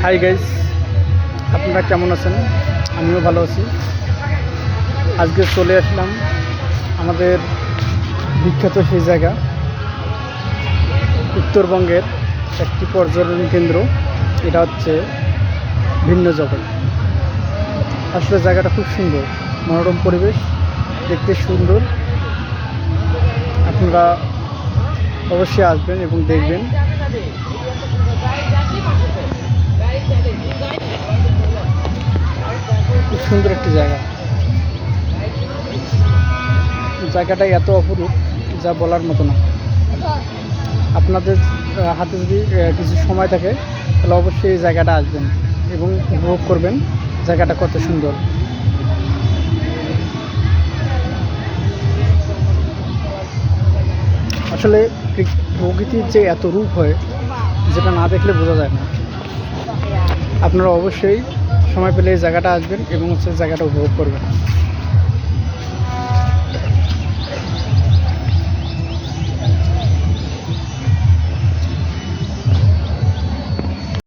Hi guys, আপনারা কেমন আছেন? আমিও ভালো আছি। আজকে চলে আসলাম আমাদের বিখ্যাত সেই জায়গা, উত্তরবঙ্গের একটি পর্যটন কেন্দ্র। এটা হচ্ছে ভিন্ন জগৎ। আসলে জায়গাটা খুব সুন্দর, মনোরম পরিবেশ, দেখতে সুন্দর। আপনারা অবশ্যই আসবেন এবং দেখবেন। খুব সুন্দর একটি জায়গা। জায়গাটা এত অপরূপ যা বলার মতো না। আপনাদের হাতে যদি কিছু সময় থাকে তাহলে অবশ্যই এই জায়গাটা আসবেন এবং উপভোগ করবেন জায়গাটা কত সুন্দর। আসলে প্রকৃতির যে এত রূপ হয় যেটা না দেখলে বোঝা যায় না। আপনারা অবশ্যই সময় পেলে এই জায়গাটা আসবেন এবং জায়গাটা উপভোগ করবেন।